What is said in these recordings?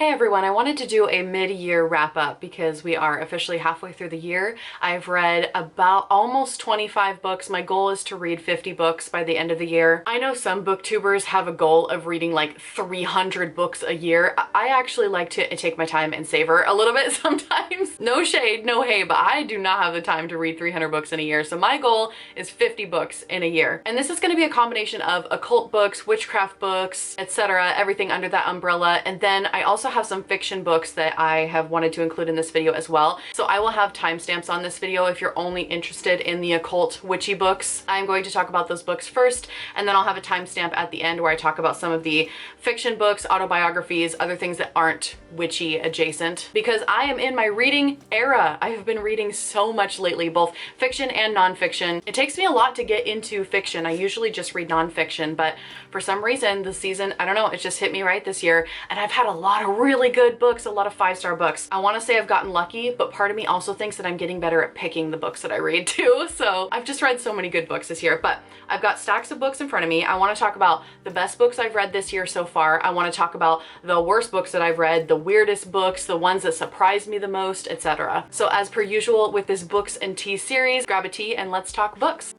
Hey everyone, I wanted to do a mid-year wrap-up because we are officially halfway through the year. I've read about almost 25 books. My goal is to read 50 books by the end of the year. I know some booktubers have a goal of reading like 300 books a year. I actually like to take my time and savor a little bit sometimes. No shade, no hay, but I do not have the time to read 300 books in a year. So my goal is 50 books in a year. And this is going to be a combination of occult books, witchcraft books, etc., everything under that umbrella. And then I also have some fiction books that I have wanted to include in this video as well. So I will have timestamps on this video if you're only interested in the occult witchy books. I'm going to talk about those books first, and then I'll have a timestamp at the end where I talk about some of the fiction books, autobiographies, other things that aren't witchy adjacent, because I am in my reading era. I have been reading so much lately, both fiction and nonfiction. It takes me a lot to get into fiction. I usually just read nonfiction, but for some reason this season, I don't know, it just hit me right this year, and I've had a lot of really good books, a lot of 5-star books. I want to say I've gotten lucky, but part of me also thinks that I'm getting better at picking the books that I read too. So I've just read so many good books this year, but I've got stacks of books in front of me. I want to talk about the best books I've read this year so far. I want to talk about the worst books that I've read, the weirdest books, the ones that surprised me the most, etc. So as per usual with this books and tea series, grab a tea and let's talk books.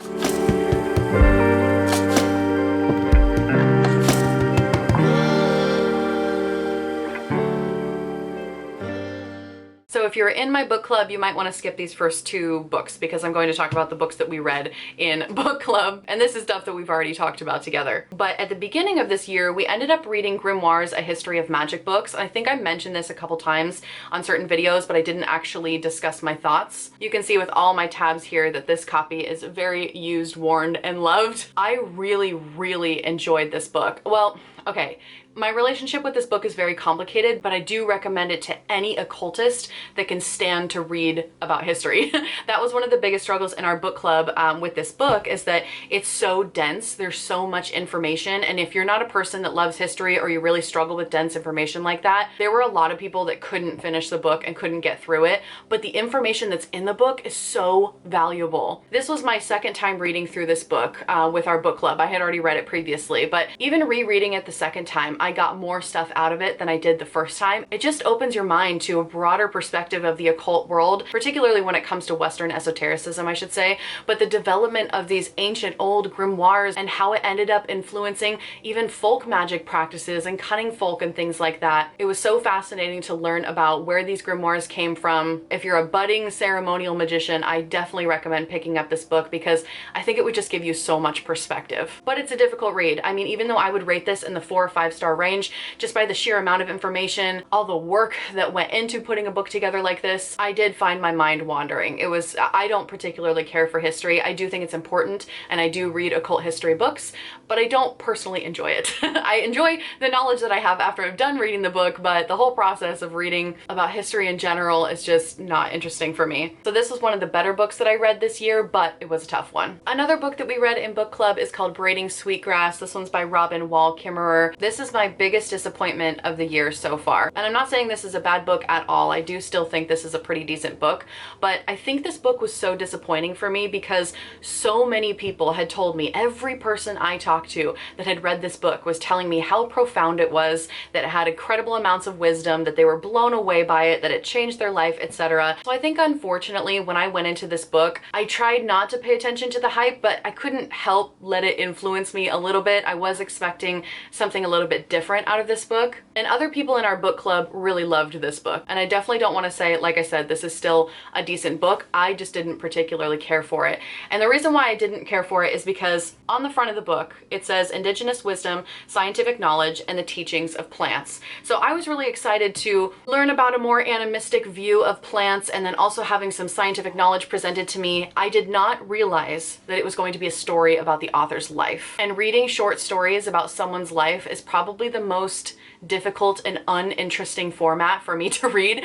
So if you're in my book club, you might want to skip these first 2 books because I'm going to talk about the books that we read in book club. And this is stuff that we've already talked about together. But at the beginning of this year, we ended up reading Grimoire's A History of Magic books. I think I mentioned this a couple times on certain videos, but I didn't actually discuss my thoughts. You can see with all my tabs here that this copy is very used, worn, and loved. I really enjoyed this book. Well, okay. My relationship with this book is very complicated, but I do recommend it to any occultist that can stand to read about history. That was one of the biggest struggles in our book club with this book, is that it's so dense. There's so much information. And if you're not a person that loves history or you really struggle with dense information like that, there were a lot of people that couldn't finish the book and couldn't get through it. But the information that's in the book is so valuable. This was my second time reading through this book with our book club. I had already read it previously, but even rereading it the second time, I got more stuff out of it than I did the first time. It just opens your mind to a broader perspective of the occult world, particularly when it comes to Western esotericism, I should say, but the development of these ancient old grimoires and how it ended up influencing even folk magic practices and cunning folk and things like that. It was so fascinating to learn about where these grimoires came from. If you're a budding ceremonial magician, I definitely recommend picking up this book because I think it would just give you so much perspective. But it's a difficult read. I mean, even though I would rate this in the 4 or 5-star range, just by the sheer amount of information, all the work that went into putting a book together like this, I did find my mind wandering. I don't particularly care for history. I do think it's important, and I do read occult history books, but I don't personally enjoy it. I enjoy the knowledge that I have after I've done reading the book, but the whole process of reading about history in general is just not interesting for me. So this was one of the better books that I read this year, but it was a tough one. Another book that we read in book club is called Braiding Sweetgrass. This one's by Robin Wall Kimmerer. This is my biggest disappointment of the year so far. And I'm not saying this is a bad book at all. I do still think this is a pretty decent book, but I think this book was so disappointing for me because so many people had told me, every person I talked to that had read this book was telling me how profound it was, that it had incredible amounts of wisdom, that they were blown away by it, that it changed their life, etc. So I think unfortunately when I went into this book, I tried not to pay attention to the hype, but I couldn't help let it influence me a little bit. I was expecting something a little bit different out of this book, and other people in our book club really loved this book, and I definitely don't want to say, like I said, this is still a decent book. I just didn't particularly care for it, and the reason why I didn't care for it is because on the front of the book it says indigenous wisdom, scientific knowledge, and the teachings of plants. So I was really excited to learn about a more animistic view of plants, and then also having some scientific knowledge presented to me. I did not realize that it was going to be a story about the author's life, and reading short stories about someone's life is probably the most difficult and uninteresting format for me to read.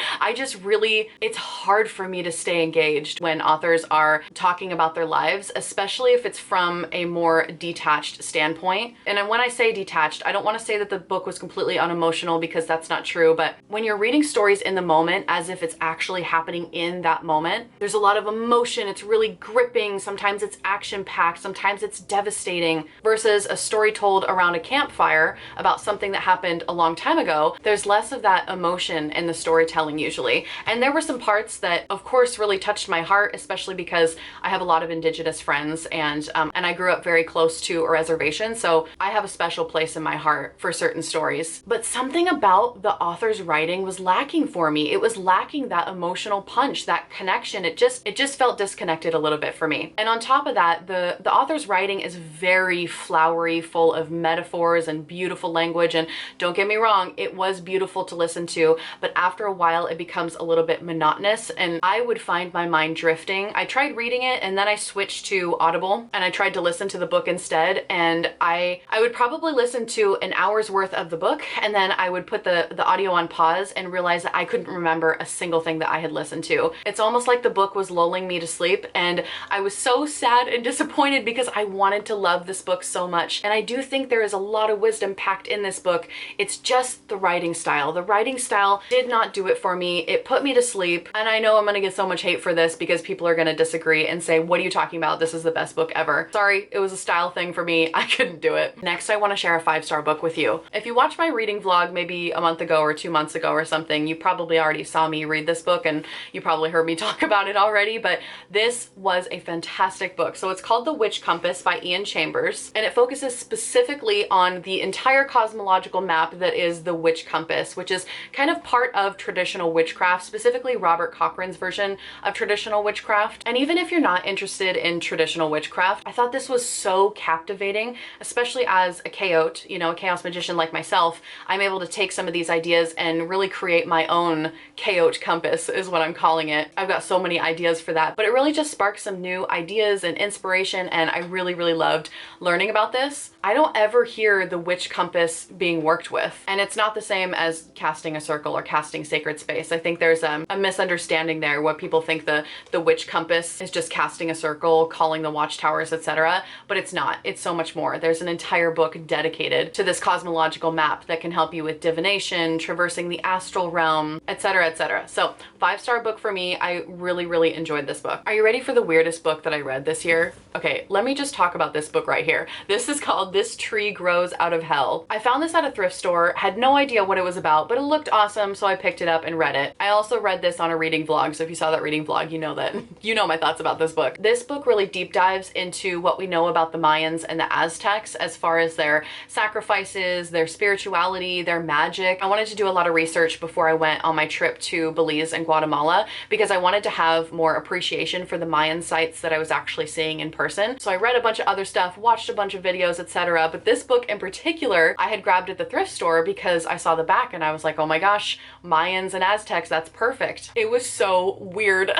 It's hard for me to stay engaged when authors are talking about their lives, especially if it's from a more detached standpoint. And when I say detached, I don't want to say that the book was completely unemotional because that's not true, but when you're reading stories in the moment as if it's actually happening in that moment, there's a lot of emotion. It's really gripping. Sometimes it's action-packed. Sometimes it's devastating, versus a story told around a campfire satire about something that happened a long time ago, there's less of that emotion in the storytelling usually. And there were some parts that of course really touched my heart, especially because I have a lot of Indigenous friends, and I grew up very close to a reservation, so I have a special place in my heart for certain stories. But something about the author's writing was lacking for me. It was lacking that emotional punch, that connection. It just felt disconnected a little bit for me. And on top of that, the author's writing is very flowery, full of metaphors and beautiful language, and don't get me wrong, it was beautiful to listen to, but after a while it becomes a little bit monotonous and I would find my mind drifting. I tried reading it and then I switched to Audible and I tried to listen to the book instead, and I would probably listen to an hour's worth of the book and then I would put the audio on pause and realize that I couldn't remember a single thing that I had listened to. It's almost like the book was lulling me to sleep, and I was so sad and disappointed because I wanted to love this book so much. And I do think there is a lot of wisdom packed in this book. It's just the writing style. The writing style did not do it for me. It put me to sleep, and I know I'm gonna get so much hate for this because people are gonna disagree and say, what are you talking about? This is the best book ever. Sorry, it was a style thing for me. I couldn't do it. Next, I want to share a 5-star book with you. If you watched my reading vlog maybe a month ago or 2 months ago or something, you probably already saw me read this book and you probably heard me talk about it already, but this was a fantastic book. So it's called The Witch Compass by Ian Chambers, and it focuses specifically on the entire cosmological map that is the Witch Compass, which is kind of part of traditional witchcraft, specifically Robert Cochrane's version of traditional witchcraft. And even if you're not interested in traditional witchcraft, I thought this was so captivating, especially as a chaot, you know, a chaos magician like myself. I'm able to take some of these ideas and really create my own chaot compass is what I'm calling it. I've got so many ideas for that, but it really just sparked some new ideas and inspiration, and I really, really loved learning about this. I don't ever hear the witch compass being worked with, and it's not the same as casting a circle or casting sacred space. I think there's a misunderstanding there where people think the witch compass is just casting a circle, calling the watchtowers, etc., but it's not. It's so much more. There's an entire book dedicated to this cosmological map that can help you with divination, traversing the astral realm, etc., etc. So 5-star book for me. I really, really enjoyed this book. Are you ready for the weirdest book that I read this year? Okay, let me just talk about this book right here. This is called This Tree Grows Out of Hell. I found this at a thrift store, had no idea what it was about, but it looked awesome, so I picked it up and read it. I also read this on a reading vlog, so if you saw that reading vlog, you know that, you know my thoughts about this book. This book really deep dives into what we know about the Mayans and the Aztecs as far as their sacrifices, their spirituality, their magic. I wanted to do a lot of research before I went on my trip to Belize and Guatemala because I wanted to have more appreciation for the Mayan sites that I was actually seeing in person. So I read a bunch of other stuff, watched a bunch of videos, etc. But this book in particular, I had grabbed at the thrift store because I saw the back and I was like, oh my gosh, Mayans and Aztecs, that's perfect. It was so weird.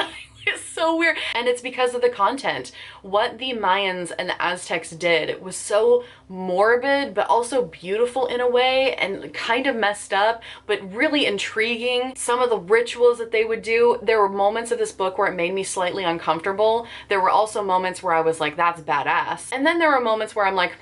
It's so weird. And it's because of the content. What the Mayans and the Aztecs did, it was so morbid, but also beautiful in a way, and kind of messed up, but really intriguing. Some of the rituals that they would do, there were moments of this book where it made me slightly uncomfortable. There were also moments where I was like, that's badass. And then there were moments where I'm like,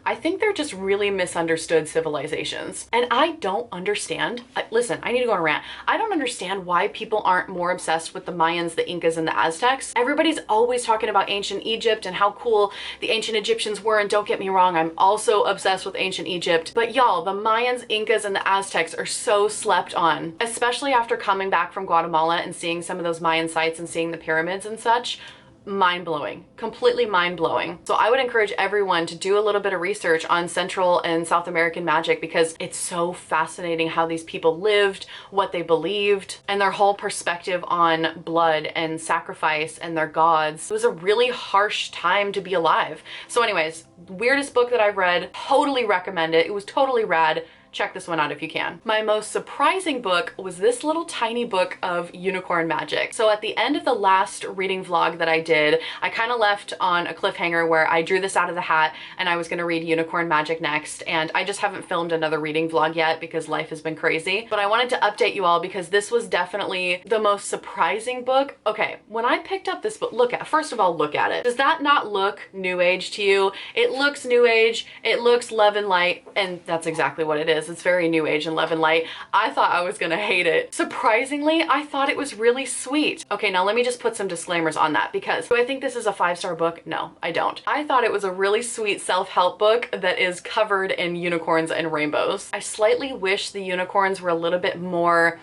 I think they're just really misunderstood civilizations. And I don't understand. Listen, I need to go on a rant. I don't understand why people aren't more obsessed with the Mayans, the Incas, and the Aztecs. Everybody's always talking about ancient Egypt and how cool the ancient Egyptians were, and don't get me wrong, I'm also obsessed with ancient Egypt, but y'all, the Mayans, Incas, and the Aztecs are so slept on, especially after coming back from Guatemala and seeing some of those Mayan sites and seeing the pyramids and such. Mind-blowing, completely mind-blowing. So I would encourage everyone to do a little bit of research on Central and South American magic because it's so fascinating how these people lived, what they believed, and their whole perspective on blood and sacrifice and their gods. It was a really harsh time to be alive. So anyways, weirdest book that I've read, totally recommend it. It was totally rad. Check this one out if you can. My most surprising book was this little tiny book of unicorn magic. So at the end of the last reading vlog that I did, I kind of left on a cliffhanger where I drew this out of the hat and I was gonna read unicorn magic next, and I just haven't filmed another reading vlog yet because life has been crazy. But I wanted to update you all because this was definitely the most surprising book. Okay, when I picked up this book, first of all, look at it. Does that not look new age to you? It looks new age, it looks love and light, and that's exactly what it is. is. It's very New Age and Love and Light. I thought I was gonna hate it. Surprisingly, I thought it was really sweet. Okay, now let me just put some disclaimers on that, because do I think this is a 5-star book? No, I don't. I thought it was a really sweet self-help book that is covered in unicorns and rainbows. I slightly wish the unicorns were a little bit more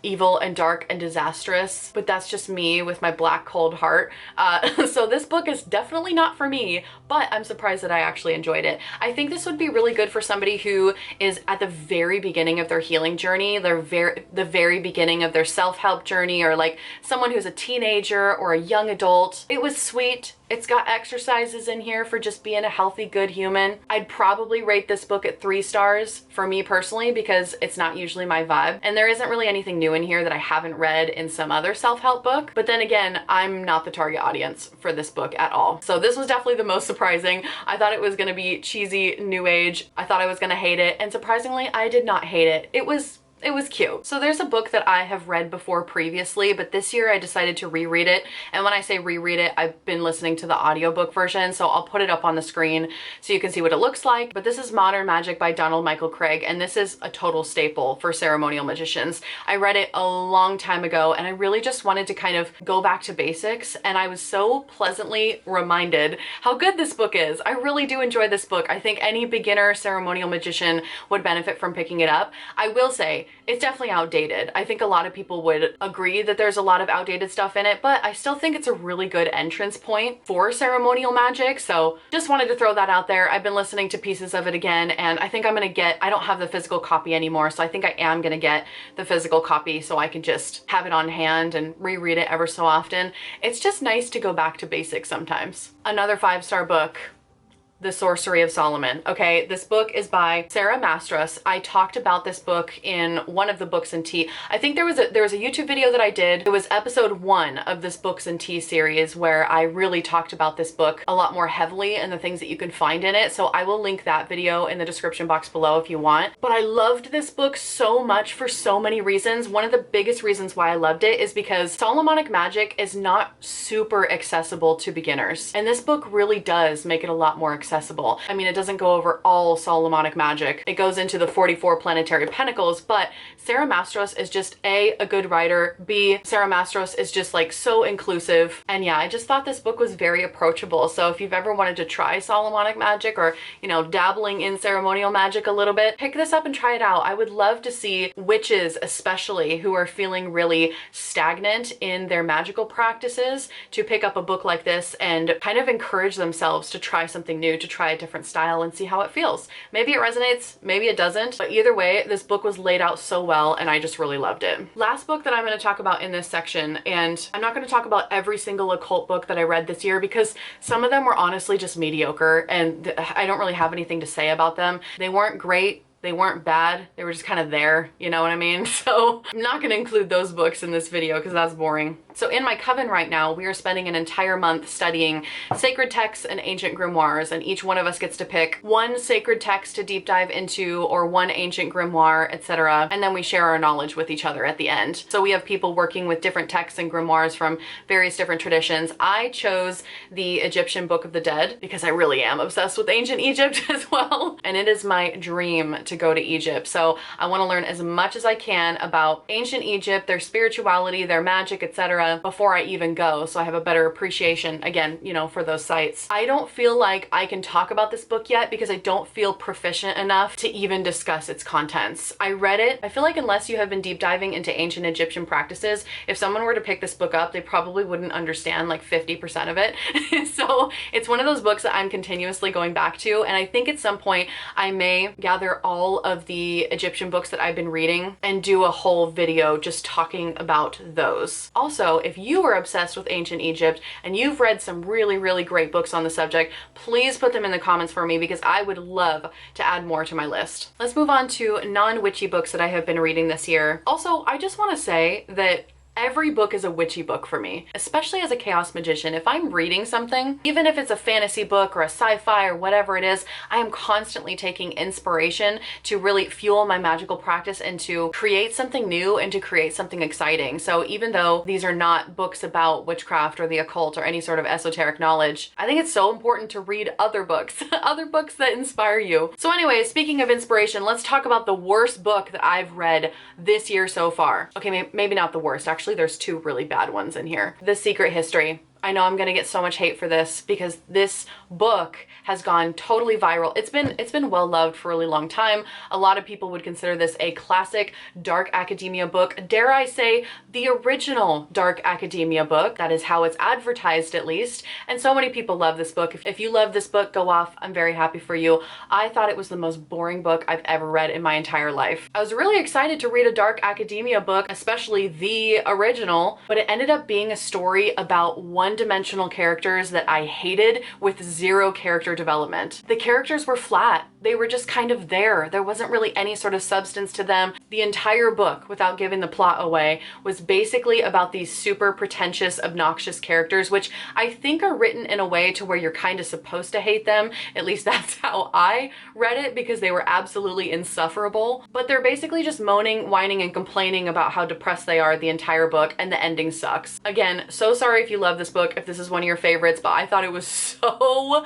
evil and dark and disastrous, but that's just me with my black cold heart. So this book is definitely not for me, but I'm surprised that I actually enjoyed it. I think this would be really good for somebody who is at the very beginning of their healing journey, the very beginning of their self-help journey, or like someone who's a teenager or a young adult. It was sweet. It's got exercises in here for just being a healthy, good human. I'd probably rate this book at 3 stars for me personally, because it's not usually my vibe. And there isn't really anything new in here that I haven't read in some other self-help book. But then again, I'm not the target audience for this book at all. So this was definitely the most surprising. I thought it was gonna be cheesy, new age. I thought I was gonna hate it. And surprisingly, I did not hate it. It was cute. So there's a book that I have read before previously, but this year I decided to reread it. And when I say reread it, I've been listening to the audiobook version, so I'll put it up on the screen so you can see what it looks like. But this is Modern Magic by Donald Michael Craig, and this is a total staple for ceremonial magicians. I read it a long time ago, and I really just wanted to kind of go back to basics, and I was so pleasantly reminded how good this book is. I really do enjoy this book. I think any beginner ceremonial magician would benefit from picking it up. I will say, it's definitely outdated. I think a lot of people would agree that there's a lot of outdated stuff in it, but I still think it's a really good entrance point for ceremonial magic. So just wanted to throw that out there. I've been listening to pieces of it again, and I think I'm gonna get, I don't have the physical copy anymore, so I think I am gonna get the physical copy so I can just have it on hand and reread it ever so often. It's just nice to go back to basics sometimes. Another 5-star book, The Sorcery of Solomon. Okay, this book is by Sarah Mastras. I talked about this book in one of the Books and Tea. I think there was a YouTube video that I did. It was episode 1 of this Books and Tea series where I really talked about this book a lot more heavily and the things that you can find in it. So I will link that video in the description box below if you want. But I loved this book so much for so many reasons. One of the biggest reasons why I loved it is because Solomonic magic is not super accessible to beginners. And this book really does make it a lot more accessible. I mean, it doesn't go over all Solomonic magic. It goes into the 44 planetary pentacles, but Sarah Mastras is just A, a good writer, B, Sarah Mastras is just like so inclusive. And yeah, I just thought this book was very approachable. So if you've ever wanted to try Solomonic magic, or, you know, dabbling in ceremonial magic a little bit, pick this up and try it out. I would love to see witches, especially who are feeling really stagnant in their magical practices, to pick up a book like this and kind of encourage themselves to try something new, to try a different style and see how it feels. Maybe it resonates, maybe it doesn't, but either way, this book was laid out so well and I just really loved it. Last book that I'm going to talk about in this section, and I'm not going to talk about every single occult book that I read this year because some of them were honestly just mediocre and I don't really have anything to say about them. They weren't great. They weren't bad, they were just kind of there, you know what I mean? So I'm not gonna include those books in this video because that's boring. So in my coven right now, we are spending an entire month studying sacred texts and ancient grimoires, and each one of us gets to pick one sacred text to deep dive into or one ancient grimoire, etc. And then we share our knowledge with each other at the end. So we have people working with different texts and grimoires from various different traditions. I chose the Egyptian Book of the Dead because I really am obsessed with ancient Egypt as well. And it is my dream to go to Egypt. So I want to learn as much as I can about ancient Egypt, their spirituality, their magic, etc. before I even go, so I have a better appreciation, again, you know, for those sites. I don't feel like I can talk about this book yet because I don't feel proficient enough to even discuss its contents. I read it. I feel like unless you have been deep diving into ancient Egyptian practices, if someone were to pick this book up, they probably wouldn't understand like 50% of it. So it's one of those books that I'm continuously going back to, and I think at some point I may gather all of the Egyptian books that I've been reading and do a whole video just talking about those. Also, if you are obsessed with ancient Egypt and you've read some really, really great books on the subject, please put them in the comments for me because I would love to add more to my list. Let's move on to non-witchy books that I have been reading this year. Also, I just want to say that Every book is a witchy book for me, especially as a chaos magician. If I'm reading something, even if it's a fantasy book or a sci-fi or whatever it is, I am constantly taking inspiration to really fuel my magical practice and to create something new and to create something exciting. So even though these are not books about witchcraft or the occult or any sort of esoteric knowledge, I think it's so important to read other books, other books that inspire you. So anyways, speaking of inspiration, let's talk about the worst book that I've read this year so far. Okay, maybe not the worst. Actually, there's two really bad ones in here. The Secret History. I know I'm gonna get so much hate for this because this book has gone totally viral. It's been well loved for a really long time. A lot of people would consider this a classic dark academia book. Dare I say, the original dark academia book. That is how it's advertised, at least. And so many people love this book. If you love this book, go off. I'm very happy for you. I thought it was the most boring book I've ever read in my entire life. I was really excited to read a dark academia book, especially the original, but it ended up being a story about one-dimensional characters that I hated with zero character development. The characters were flat. They were just kind of there. There wasn't really any sort of substance to them. The entire book, without giving the plot away, was basically about these super pretentious, obnoxious characters, which I think are written in a way to where you're kind of supposed to hate them. At least that's how I read it, because they were absolutely insufferable. But they're basically just moaning, whining, and complaining about how depressed they are the entire book, and the ending sucks. Again, so sorry if you love this book, if this is one of your favorites, but I thought it was so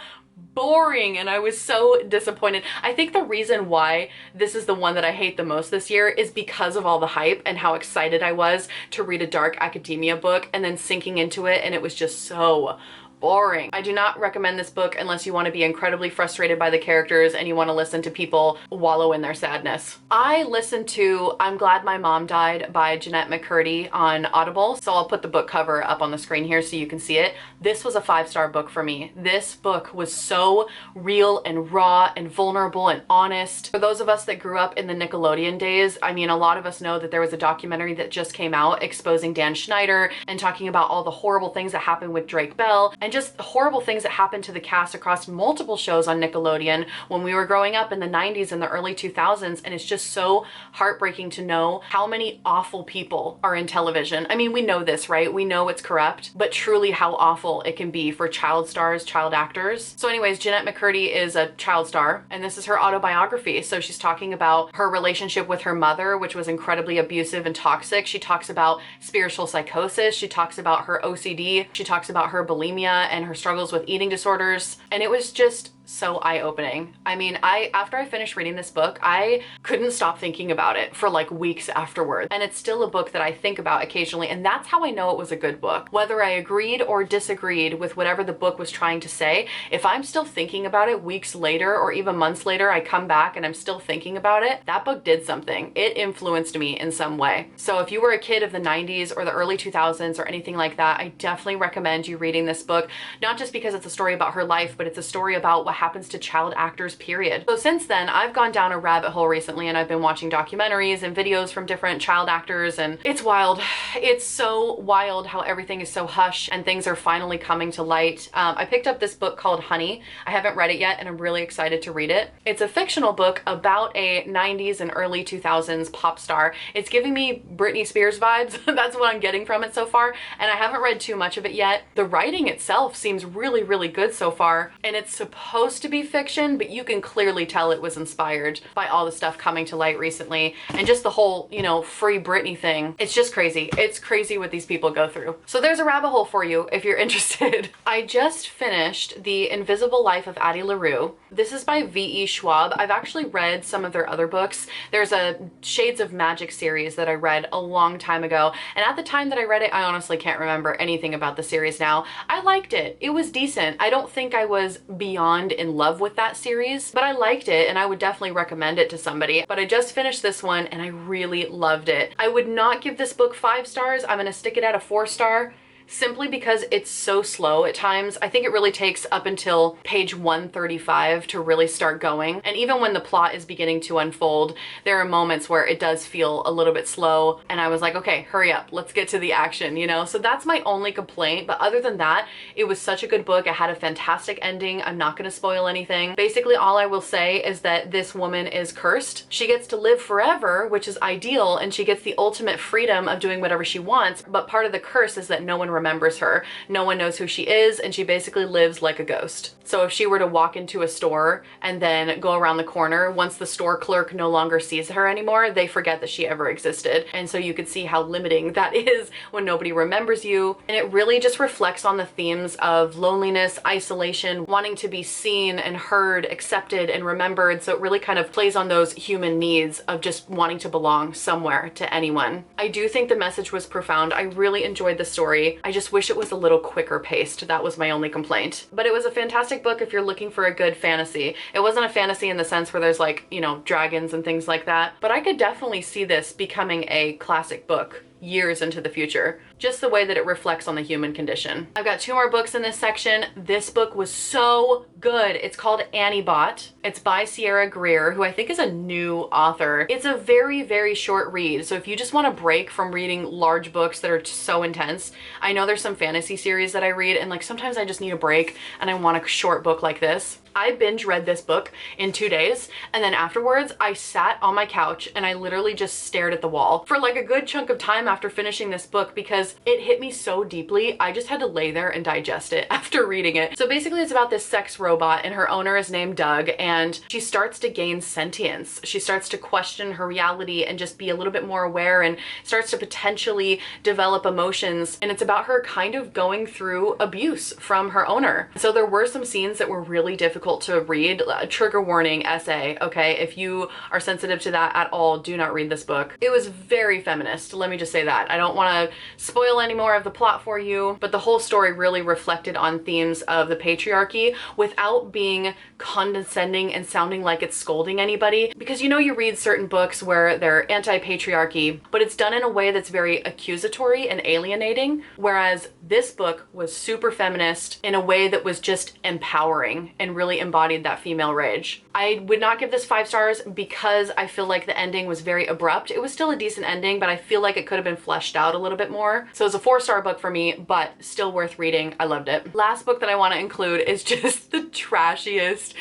boring and I was so disappointed. I think the reason why this is the one that I hate the most this year is because of all the hype and how excited I was to read a dark academia book and then sinking into it, and it was just so boring. I do not recommend this book unless you want to be incredibly frustrated by the characters and you want to listen to people wallow in their sadness. I listened to I'm Glad My Mom Died by Jeanette McCurdy on Audible, so I'll put the book cover up on the screen here so you can see it. This was a 5-star book for me. This book was so real and raw and vulnerable and honest. For those of us that grew up in the Nickelodeon days, I mean, a lot of us know that there was a documentary that just came out exposing Dan Schneider and talking about all the horrible things that happened with Drake Bell and just horrible things that happened to the cast across multiple shows on Nickelodeon when we were growing up in the 90s and the early 2000s. And it's just so heartbreaking to know how many awful people are in television. I mean, we know this, right? We know it's corrupt, but truly how awful it can be for child stars, child actors. So anyways, Jeanette McCurdy is a child star, and this is her autobiography. So she's talking about her relationship with her mother, which was incredibly abusive and toxic. She talks about spiritual psychosis. She talks about her OCD. She talks about her bulimia and her struggles with eating disorders. And it was just so eye-opening. I mean, after I finished reading this book, I couldn't stop thinking about it for like weeks afterwards. And it's still a book that I think about occasionally, and that's how I know it was a good book. Whether I agreed or disagreed with whatever the book was trying to say, if I'm still thinking about it weeks later or even months later, I come back and I'm still thinking about it, that book did something. It influenced me in some way. So if you were a kid of the 90s or the early 2000s or anything like that, I definitely recommend you reading this book, not just because it's a story about her life, but it's a story about what happens to child actors, period. So since then, I've gone down a rabbit hole recently and I've been watching documentaries and videos from different child actors, and it's wild. It's so wild how everything is so hush and things are finally coming to light. I picked up this book called Honey. I haven't read it yet and I'm really excited to read it. It's a fictional book about a 90s and early 2000s pop star. It's giving me Britney Spears vibes. That's what I'm getting from it so far, and I haven't read too much of it yet. The writing itself seems really, really good so far, and it's supposed to be fiction, but you can clearly tell it was inspired by all the stuff coming to light recently and just the whole, you know, free Britney thing. It's just crazy. It's crazy what these people go through. So there's a rabbit hole for you if you're interested. I just finished The Invisible Life of Addie LaRue. This is by V.E. Schwab. I've actually read some of their other books. There's a Shades of Magic series that I read a long time ago, and at the time that I read it, I honestly can't remember anything about the series now. I liked it. It was decent. I don't think I was beyond in love with that series, but I liked it and I would definitely recommend it to somebody. But I just finished this one and I really loved it. I would not give this book 5 stars. I'm gonna stick it at a 4-star simply because it's so slow at times. I think it really takes up until page 135 to really start going. And even when the plot is beginning to unfold, there are moments where it does feel a little bit slow. And I was like, okay, hurry up, let's get to the action, you know? So that's my only complaint. But other than that, it was such a good book. It had a fantastic ending. I'm not gonna spoil anything. Basically, all I will say is that this woman is cursed. She gets to live forever, which is ideal, and she gets the ultimate freedom of doing whatever she wants. But part of the curse is that no one remembers her. No one knows who she is, and she basically lives like a ghost. So if she were to walk into a store and then go around the corner, once the store clerk no longer sees her anymore, they forget that she ever existed. And so you could see how limiting that is when nobody remembers you. And it really just reflects on the themes of loneliness, isolation, wanting to be seen and heard, accepted and remembered. So it really kind of plays on those human needs of just wanting to belong somewhere to anyone. I do think the message was profound. I really enjoyed the story. I just wish it was a little quicker paced. That was my only complaint. But it was a fantastic book if you're looking for a good fantasy. It wasn't a fantasy in the sense where there's like, you know, dragons and things like that, but I could definitely see this becoming a classic book years into the future, just the way that it reflects on the human condition. I've got 2 more books in this section. This book was so good. It's called Annie Bot. It's by Sierra Greer, who I think is a new author. It's a very, very short read. So if you just want a break from reading large books that are so intense, I know there's some fantasy series that I read and like sometimes I just need a break and I want a short book like this. I binge read this book in 2 days, and then afterwards I sat on my couch and I literally just stared at the wall for like a good chunk of time after finishing this book because it hit me so deeply. I just had to lay there and digest it after reading it. So basically it's about this sex robot and her owner is named Doug, and she starts to gain sentience. She starts to question her reality and just be a little bit more aware and starts to potentially develop emotions. And it's about her kind of going through abuse from her owner. So there were some scenes that were really difficult to read. Trigger warning essay, okay? If you are sensitive to that at all, do not read this book. It was very feminist, let me just say that. I don't want to spoil any more of the plot for you, but the whole story really reflected on themes of the patriarchy without being condescending and sounding like it's scolding anybody. Because you know you read certain books where they're anti-patriarchy, but it's done in a way that's very accusatory and alienating, whereas this book was super feminist in a way that was just empowering and really embodied that female rage. I would not give this 5 stars because I feel like the ending was very abrupt. It was still a decent ending, but I feel like it could have been fleshed out a little bit more. So it's a 4-star book for me, but still worth reading. I loved it. Last book that I want to include is just the trashiest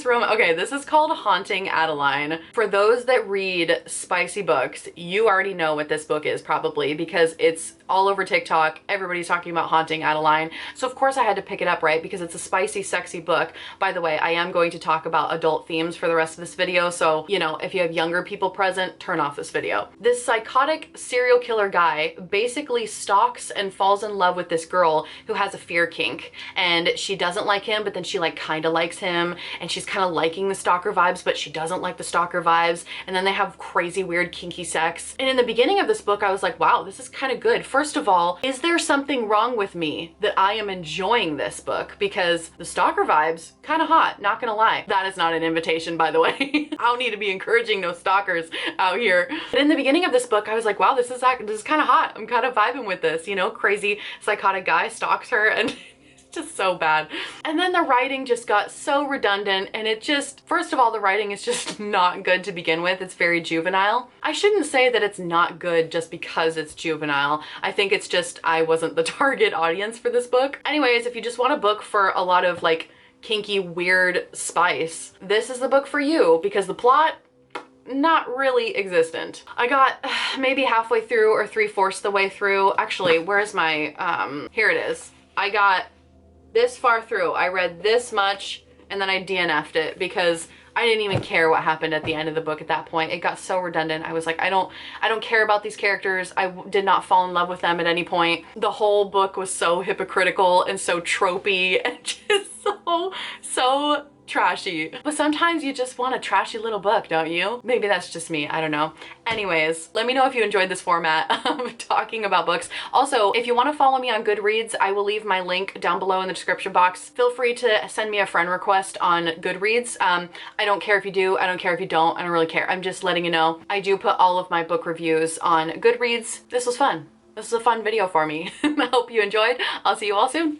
romance. Okay, this is called Haunting Adeline. For those that read spicy books, you already know what this book is probably because it's all over TikTok. Everybody's talking about Haunting Adeline. So of course I had to pick it up, right? Because it's a spicy, sexy book. By the way, I am going to talk about adult themes for the rest of this video. So, you know, if you have younger people present, turn off this video. This psychotic serial killer guy basically stalks and falls in love with this girl who has a fear kink. And she doesn't like him, but then she like kind of likes him. And she's kind of liking the stalker vibes, but she doesn't like the stalker vibes. And then they have crazy, weird, kinky sex. And in the beginning of this book, I was like, wow, this is kind of good. First of all, is there something wrong with me that I am enjoying this book? Because the stalker vibes, kind of hot, not gonna lie. That is not an invitation, by the way. I don't need to be encouraging no stalkers out here. But in the beginning of this book, I was like, wow, this is kind of hot. I'm kind of vibing with this, you know, crazy psychotic guy stalks her and just so bad. And then the writing just got so redundant, and it just, first of all, the writing is just not good to begin with. It's very juvenile. I shouldn't say that it's not good just because it's juvenile. I think it's just I wasn't the target audience for this book. Anyways, if you just want a book for a lot of like kinky, weird spice, this is the book for you because the plot, not really existent. I got maybe halfway through or 3/4 the way through. Actually, where's my, here it is. I got this far through. I read this much and then I DNF'd it because I didn't even care what happened at the end of the book at that point. It got so redundant. I was like, I don't care about these characters. I did not fall in love with them at any point. The whole book was so hypocritical and so tropey and just so trashy. But sometimes you just want a trashy little book, don't you? Maybe that's just me, I don't know. Anyways, let me know if you enjoyed this format of talking about books. Also, if you want to follow me on Goodreads, I will leave my link down below in the description box. Feel free to send me a friend request on Goodreads. I don't care if you do, I don't care if you don't, I don't really care. I'm just letting you know. I do put all of my book reviews on Goodreads. This was fun. This is a fun video for me. I hope you enjoyed. I'll see you all soon.